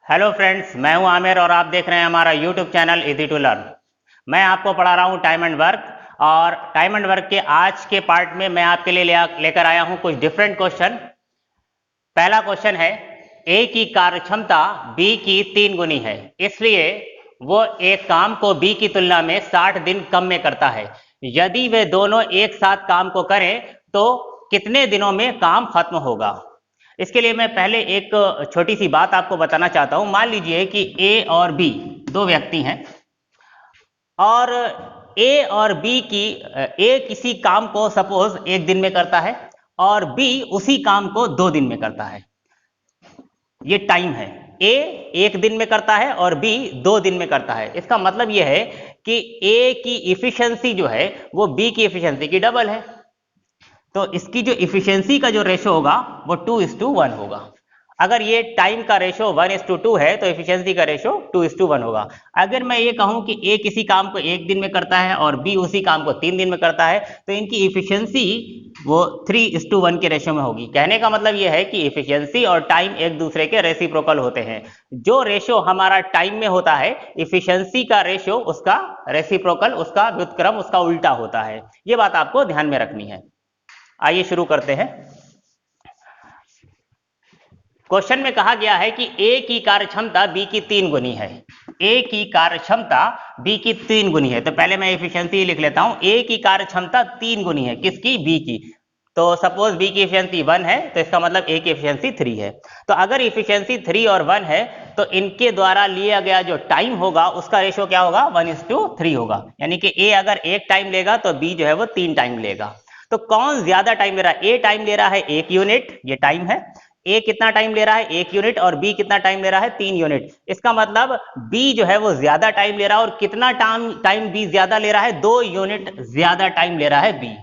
Hello friends, मैं हूं आमिर और आप देख रहे हैं हमारा YouTube channel easy to learn. मैं आपको पढ़ा रहा हूं टाइम एंड वर्क और टाइम एंड वर्क के आज के पार्ट में मैं आपके लिए लेकर आया हूं कुछ डिफरेंट क्वेश्चन। पहला क्वेश्चन है, ए की कार्यक्षमता बी की 3 गुनी है, इसलिए वो एक काम को बी की तुलना में 60 दिन कम में करता है। यदि वे दोनों एक साथ काम को करें तो कितने दिनों में काम खत्म होगा। इसके लिए मैं पहले एक छोटी सी बात आपको बताना चाहता हूं। मान लीजिए कि ए और बी दो व्यक्ति हैं और ए और बी की ए किसी काम को सपोज एक दिन में करता है और बी उसी काम को 2 दिन में करता है। ये टाइम है। ए 1 दिन में करता है और बी 2 दिन में करता है। इसका मतलब यह है कि ए की इफिशियंसी जो है वो बी की इफिशियंसी की डबल है। तो इसकी जो इफिशियंसी का जो रेशो होगा वो 2:1 होगा। अगर ये टाइम का रेशो 1:2 है तो इफिशियंसी का रेशो 2:1 होगा। अगर मैं ये कहूं कि ए किसी काम को 1 दिन में करता है और बी उसी काम को 3 दिन में करता है तो इनकी इफिशियंसी वो 3:1 के रेशो में होगी। कहने का मतलब ये है कि इफिशियंसी और टाइम एक दूसरे के रेसिप्रोकल होते हैं। जो रेशो हमारा टाइम में होता है, इफिशियंसी का रेशो उसका रेसिप्रोकल, उसका व्युत्क्रम, उसका उल्टा होता है। ये बात आपको ध्यान में रखनी है। आइए शुरू करते हैं। क्वेश्चन में कहा गया है कि ए की कार्यक्षमता बी की 3 गुनी है। ए की कार्यक्षमता बी की 3 गुनी है। तो पहले मैं एफिशिएंसी लिख लेता हूं। ए की कार्यक्षमता 3 गुनी है, किसकी? बी की। तो सपोज बी की एफिशिएंसी 1 है तो इसका मतलब ए की एफिशिएंसी 3 है। तो अगर एफिशिएंसी 3 और 1 है तो इनके द्वारा लिया गया जो टाइम होगा उसका रेशो क्या होगा? 1:3 होगा। यानी कि ए अगर 1 टाइम लेगा तो बी जो है वो 3 टाइम लेगा। तो कौन ज्यादा टाइम ले रहा है? ए टाइम ले रहा है 1 यूनिट, ये टाइम है। ए कितना टाइम ले रहा है? 1 यूनिट। और बी कितना टाइम ले रहा है? 3 यूनिट। इसका मतलब बी जो है वो ज्यादा टाइम ले रहा है। और कितना टाइम बी ज्यादा ले रहा है? 2 यूनिट ज्यादा टाइम ले रहा है बी।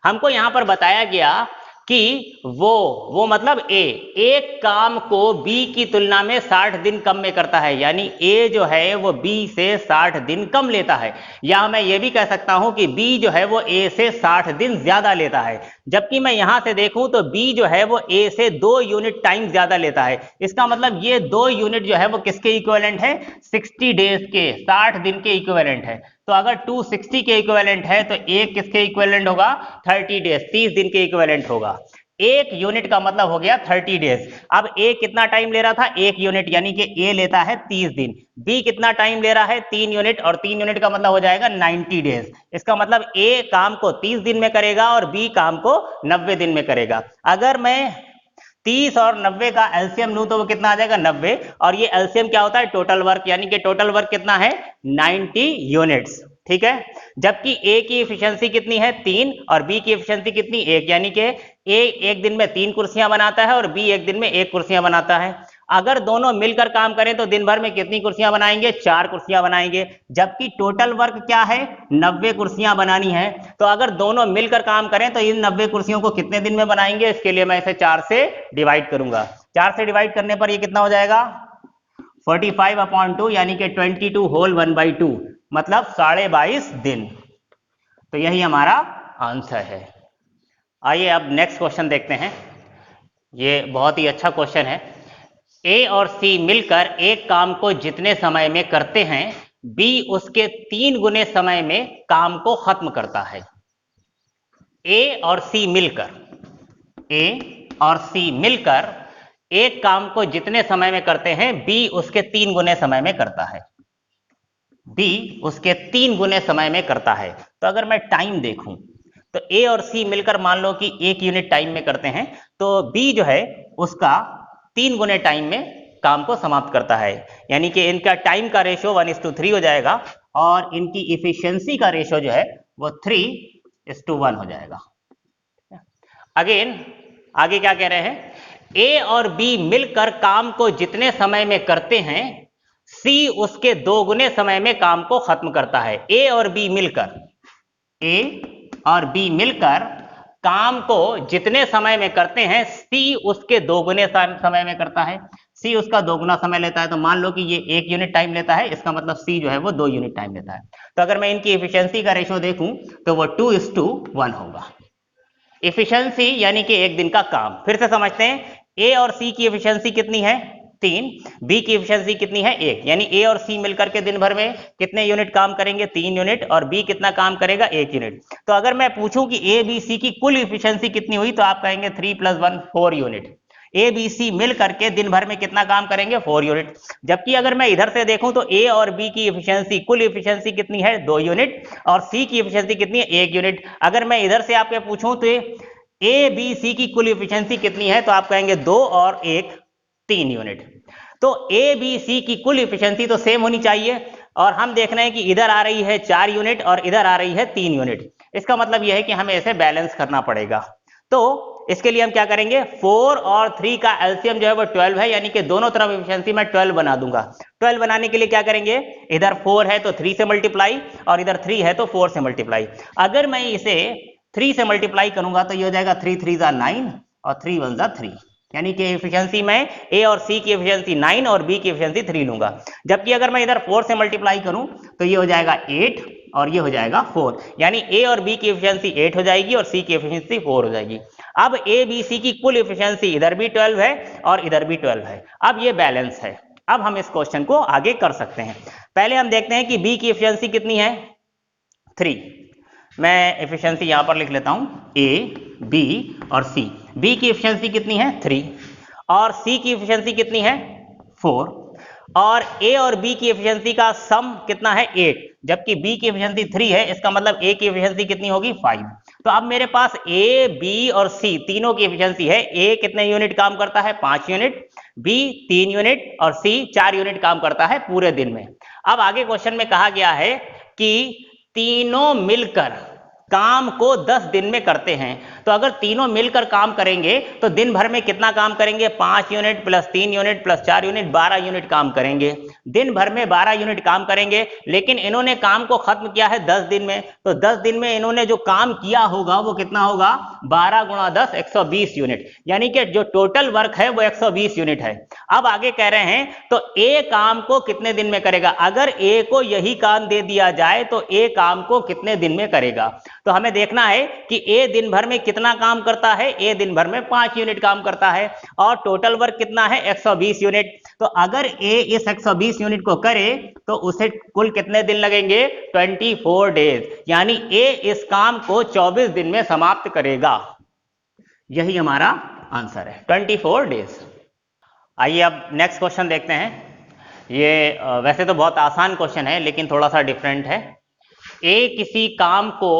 हमको यहां पर बताया गया कि वो मतलब ए एक काम को बी की तुलना में 60 दिन कम में करता है। यानी ए जो है वो बी से 60 दिन कम लेता है। या मैं ये भी कह सकता हूं कि बी जो है वो ए से 60 दिन ज्यादा लेता है। जबकि मैं यहां से देखूं तो बी जो है वो ए से 2 यूनिट टाइम ज्यादा लेता है। इसका मतलब ये 2 यूनिट जो है वो किसके इक्विवेलेंट है? 60 डेज के, 60 दिन के इक्विवेलेंट है। तो अगर 260 के इक्विवेलेंट है तो एक किसके इक्विवेलेंट होगा? 30 डेज, 30 दिन के इक्विवेलेंट होगा। एक यूनिट का मतलब हो गया 30 डेज। अब ए कितना टाइम ले रहा था? 1 यूनिट, यानी कि ए लेता है 30 दिन। बी कितना टाइम ले रहा है? 3 यूनिट, और 3 यूनिट का मतलब हो जाएगा 90 डेज। इसका मतलब ए काम को 30 दिन में करेगा और बी काम को 90 दिन में करेगा। अगर मैं 30 और 90 का एलसीएम लूं तो वो कितना आ जाएगा? 90। और ये एलसीएम क्या होता है? Total work. यानी कि टोटल वर्क कितना है? 90 यूनिट्स। ठीक है। जबकि ए की एफिशिएंसी कितनी है? 3, और बी की एफिशिएंसी कितनी? 1। यानी कि ए एक दिन में 3 कुर्सियां बनाता है और बी एक दिन में 1 कुर्सियां बनाता है। अगर दोनों मिलकर काम करें तो दिन भर में कितनी कुर्सियां बनाएंगे? 4 कुर्सियां बनाएंगे। जबकि टोटल वर्क क्या है? 90 कुर्सियां बनानी है। तो अगर दोनों मिलकर काम करें तो इन 90 कुर्सियों को कितने दिन में बनाएंगे? इसके लिए मैं इसे 4 से डिवाइड करूंगा। 4 से डिवाइड करने पर ये कितना हो जाएगा? 45/2, यानी कि 22 होल 1/2, मतलब 22.5 दिन। तो यही हमारा आंसर है। आइए अब नेक्स्ट क्वेश्चन देखते हैं। ये बहुत ही अच्छा क्वेश्चन है। ए और सी मिलकर एक काम को जितने समय में करते हैं बी उसके 3 गुने समय में काम को खत्म करता है। ए और सी मिलकर एक काम को जितने समय में करते हैं बी उसके 3 गुने समय में करता है। बी उसके 3 गुने समय में करता है। तो अगर मैं टाइम देखूं तो ए और सी मिलकर मान लो कि 1 यूनिट टाइम में करते हैं तो बी जो है उसका 3 गुने टाइम में काम को समाप्त करता है। यानी कि इनका टाइम का रेशो 1:3 हो जाएगा और इनकी इफिशियंसी का रेशो जो है वो 3:1 हो जाएगा। अगेन आगे क्या कह रहे हैं? ए और बी मिलकर काम को जितने समय में करते हैं सी उसके 2 गुने समय में काम को खत्म करता है। ए और बी मिलकर काम को जितने समय में करते हैं सी उसके 2 गुने समय में करता है। सी उसका 2 गुना समय लेता है। तो मान लो कि ये 1 यूनिट टाइम लेता है, इसका मतलब सी जो है वो 2 यूनिट टाइम लेता है। तो अगर मैं इनकी एफिशिएंसी का रेशो देखूं तो वो 2:1 होगा। एफिशिएंसी यानी कि एक दिन का काम। फिर से समझते हैं, ए और सी की एफिशिएंसी कितनी है? 3, बी की एफिशिएंसी कितनी है 1, यानी ए और सी मिलकर के दिन भर में कितने यूनिट काम करेंगे 3 यूनिट, और बी कितना काम करेगा 1 यूनिट। तो अगर मैं पूछूं कि ए बी सी की कुल एफिशिएंसी कितनी हुई तो आप कहेंगे 3 + 1 4 यूनिट। ए बी सी मिल करके दिन भर में कितना काम करेंगे 4 यूनिट। जबकि अगर मैं इधर से देखूं तो ए और बी की एफिशिएंसी कुल एफिशिएंसी कितनी है 2 यूनिट, और सी की एफिशिएंसी कितनी है 1 यूनिट। अगर मैं इधर से आपके पूछूं तो ए बी सी की कुल एफिशिएंसी कितनी है तो आप कहेंगे 2 और 1 3 यूनिट। तो ए बी सी की कुल एफिशिएंसी तो सेम होनी चाहिए, और हम देख रहे हैं कि इधर आ रही है 4 यूनिट और इधर आ रही है 3 यूनिट। इसका मतलब यह है कि हमें इसे बैलेंस करना पड़ेगा। तो इसके लिए हम क्या करेंगे, 4 और 3 का एलसीएम जो है वो 12 है, यानी कि दोनों तरफ एफिशिएंसी मैं 12 बना दूंगा। 12 बनाने के लिए क्या करेंगे, इधर 4 है तो 3 से मल्टीप्लाई, और इधर 3 है तो 4 से मल्टीप्लाई। अगर मैं इसे 3 से मल्टीप्लाई करूंगा तो ये हो जाएगा 3 3 = 9 और 3 1 = 3, यानी कि एफिशिएंसी मैं ए और सी की एफिशिएंसी 9 और बी की एफिशिएंसी 3 लूंगा। जबकि अगर मैं इधर 4 से मल्टीप्लाई करूं तो ये हो जाएगा 8 और ये हो जाएगा 4, यानी ए और बी की एफिशिएंसी 8 हो जाएगी और सी की एफिशिएंसी 4 हो जाएगी। अब ए बी सी की कुल एफिशिएंसी इधर भी 12 है और इधर भी 12 है। अब ये बैलेंस है। अब हम इस क्वेश्चन को आगे कर सकते हैं। पहले हम देखते हैं कि बी की एफिशिएंसी कितनी है 3। मैं एफिशिएंसी यहां पर लिख लेता हूं, ए बी और सी। बी की एफिशिएंसी कितनी है 3 और सी की एफिशिएंसी कितनी है 4, और ए और बी की एफिशिएंसी का सम कितना है 8, जबकि बी की एफिशिएंसी 3 है। इसका मतलब ए की एफिशिएंसी कितनी होगी 5। तो अब मेरे पास ए बी और सी तीनों की एफिशिएंसी है। ए कितने यूनिट काम करता है 5 यूनिट, बी 3 यूनिट और सी 4 यूनिट काम करता है पूरे दिन में। अब आगे क्वेश्चन में कहा गया है कि तीनों मिलकर काम को 10 दिन में करते हैं। तो अगर तीनों मिलकर काम करेंगे तो दिन भर में कितना काम करेंगे, 5 unit plus 3 unit plus 4 unit 12 unit काम करेंगे। दिन भर में 12 यूनिट काम करेंगे, लेकिन इन्होंने काम को खत्म किया है 10 दिन में। तो 10 दिन में इन्होंने जो काम किया होगा वो कितना होगा, 12 × 10 120 यूनिट, यानी कि जो टोटल वर्क है वो 120 यूनिट है। अब आगे कह रहे हैं तो ए काम को कितने दिन में करेगा। अगर ए को यही काम दे दिया जाए तो ए काम को कितने दिन में करेगा। तो हमें देखना है कि ए दिन भर में कितना काम करता है। ए दिन भर में 5 यूनिट काम करता है और टोटल वर्क कितना है 120 यूनिट। तो अगर ए इस 120 यूनिट को करे तो उसे कुल कितने दिन लगेंगे 24 डेज, यानी ए इस काम को 24 दिन में समाप्त करेगा। यही हमारा आंसर है 24 डेज। आइए अब नेक्स्ट क्वेश्चन देखते हैं। ये वैसे तो बहुत आसान क्वेश्चन है लेकिन थोड़ा सा डिफरेंट है। ए किसी काम को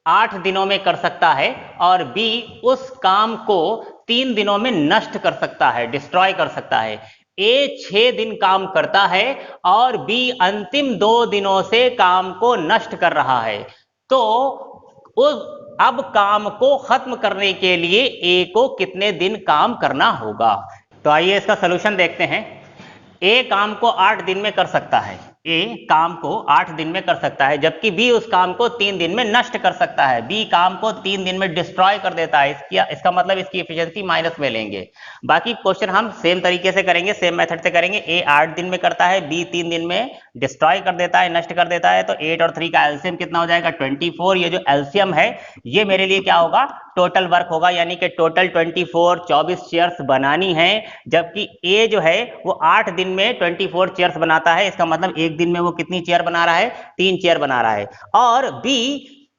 8 दिनों में कर सकता है और बी उस काम को 3 दिनों में नष्ट कर सकता है, डिस्ट्रॉय कर सकता है। ए 6 दिन काम करता है और बी अंतिम 2 दिनों से काम को नष्ट कर रहा है। तो अब काम को खत्म करने के लिए ए को कितने दिन काम करना होगा। तो आइए इसका सलूशन देखते हैं। ए काम को 8 दिन में कर सकता है, ए काम को 8 दिन में कर सकता है, जबकि बी उस काम को 3 दिन में नष्ट कर सकता है। बी काम को 3 दिन में डिस्ट्रॉय कर देता है। इसका मतलब इसकी एफिशिएंसी माइनस में लेंगे। बाकी क्वेश्चन हम सेम तरीके से करेंगे, सेम मेथड से करेंगे। ए 8 दिन में करता है, बी 3 दिन में डिस्ट्रॉय कर देता है, नष्ट कर देता है। तो 8 और 3 का एलसीएम कितना हो जाएगा 24। ये जो एलसीएम है ये मेरे लिए क्या होगा, टोटल वर्क होगा, यानी कि टोटल 24 चेयर्स बनानी है। जबकि ए जो है वो 8 दिन में 24 चेयर्स बनाता है। इसका मतलब एक दिन में वो कितनी चेयर बना रहा है, 3 चेयर बना रहा है। और बी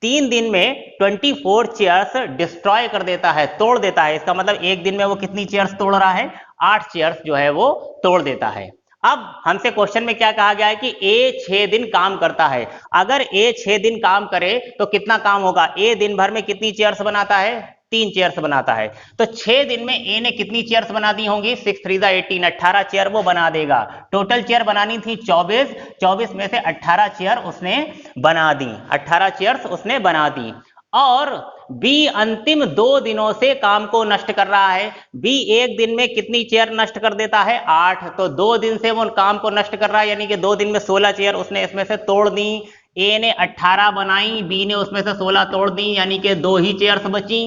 3 दिन में 24 चेयर्स डिस्ट्रॉय कर देता है, तोड़ देता है। इसका मतलब एक दिन में वो कितनी चेयर्स तोड़ रहा है, 8 चेयर्स जो है वो तोड़ देता है। अब हमसे क्वेश्चन में क्या कहा गया है कि ए 6 दिन काम करता है। अगर ए 6 दिन काम करे तो कितना काम होगा, ए दिन भर में कितनी चेयर्स बनाता है, 3 चेयर्स बनाता है। तो 6 दिन में ए ने कितनी चेयर्स बना दी होंगी, 6 3 18, 18 चेयर वो बना देगा। टोटल चेयर बनानी थी 24 में से 18 चेयर उसने बना दी, 18 चेयर्स उसने बना दी। और बी अंतिम 2 दिनों से काम को नष्ट कर रहा है। बी एक दिन में कितनी चेयर नष्ट कर देता है, 8। तो 2 दिन से वो काम को नष्ट कर रहा है, यानी कि 2 दिन में 16 चेयर उसने इसमें से तोड़ दी। ए ने 18 बनाई, बी ने उसमें से 16 तोड़ दी, यानी कि 2 ही चेयर्स बची,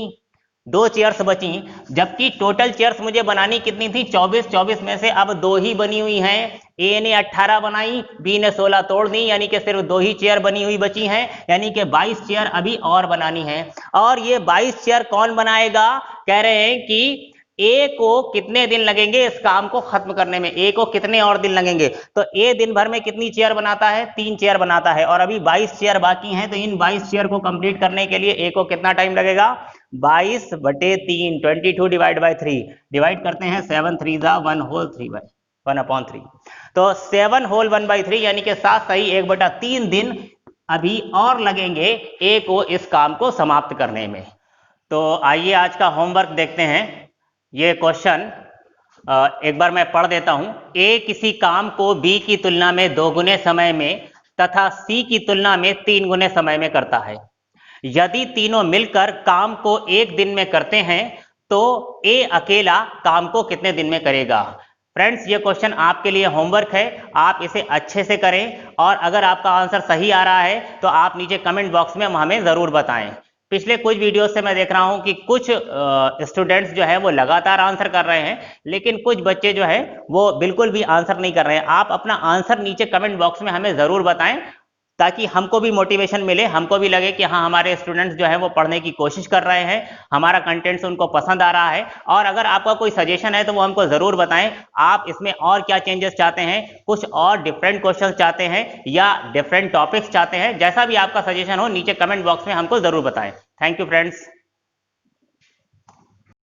2 चेयर्स बची। जबकि टोटल चेयर्स मुझे बनानी कितनी थी 24 में से अब 2 ही बनी हुई हैं। ए ने 18 बनाई, बी ने 16 तोड़ दी, यानी कि सिर्फ 2 ही चेयर बनी हुई बची हैं, यानी कि 22 चेयर अभी और बनानी है। और ये 22 चेयर कौन बनाएगा, कह रहे हैं कि ए को कितने दिन लगेंगे इस काम को खत्म करने में, ए को कितने और दिन लगेंगे। तो ए दिन भर में कितनी चेयर बनाता है, 3 चेयर बनाता है, और अभी 22 चेयर बाकी हैं, तो इन 22 चेयर को कंप्लीट करने के लिए ए को कितना टाइम लगेगा, 22/3, 22 डिवाइड बाई 3, डिवाइड करते हैं 7 3 जा 1 होल 1/3, तो 7 होल 1/3 यानी कि 7 सही 1/3 दिन अभी और लगेंगे ए को इस काम को समाप्त करने में। तो आइए आज का होमवर्क देखते हैं। ये क्वेश्चन एक बार मैं पढ़ देता हूं। ए किसी काम को बी की तुलना में 2 गुने समय में तथा सी की तुलना में 3 गुने समय में करता है। यदि तीनों मिलकर काम को 1 दिन में करते हैं तो ए अकेला काम को कितने दिन में करेगा। फ्रेंड्स, ये क्वेश्चन आपके लिए होमवर्क है, आप इसे अच्छे से करें, और अगर आपका आंसर सही आ रहा है तो आप नीचे कमेंट बॉक्स में हमें जरूर बताएं। पिछले कुछ वीडियो से मैं देख रहा हूं कि कुछ स्टूडेंट्स जो है वो लगातार आंसर कर रहे हैं, लेकिन कुछ बच्चे जो है वो बिल्कुल भी आंसर नहीं कर रहे हैं। आप अपना आंसर नीचे कमेंट बॉक्स में हमें जरूर बताएं, ताकि हमको भी मोटिवेशन मिले, हमको भी लगे कि हाँ, हमारे स्टूडेंट्स जो है वो पढ़ने की कोशिश कर रहे हैं, हमारा कंटेंट्स उनको पसंद आ रहा है। और अगर आपका कोई सजेशन है तो वो हमको जरूर बताएं, आप इसमें और क्या चेंजेस चाहते हैं, कुछ और डिफरेंट क्वेश्चन चाहते हैं या डिफरेंट टॉपिक्स चाहते हैं, जैसा भी आपका सजेशन हो नीचे कमेंट बॉक्स में हमको जरूर बताएं। Thank you friends.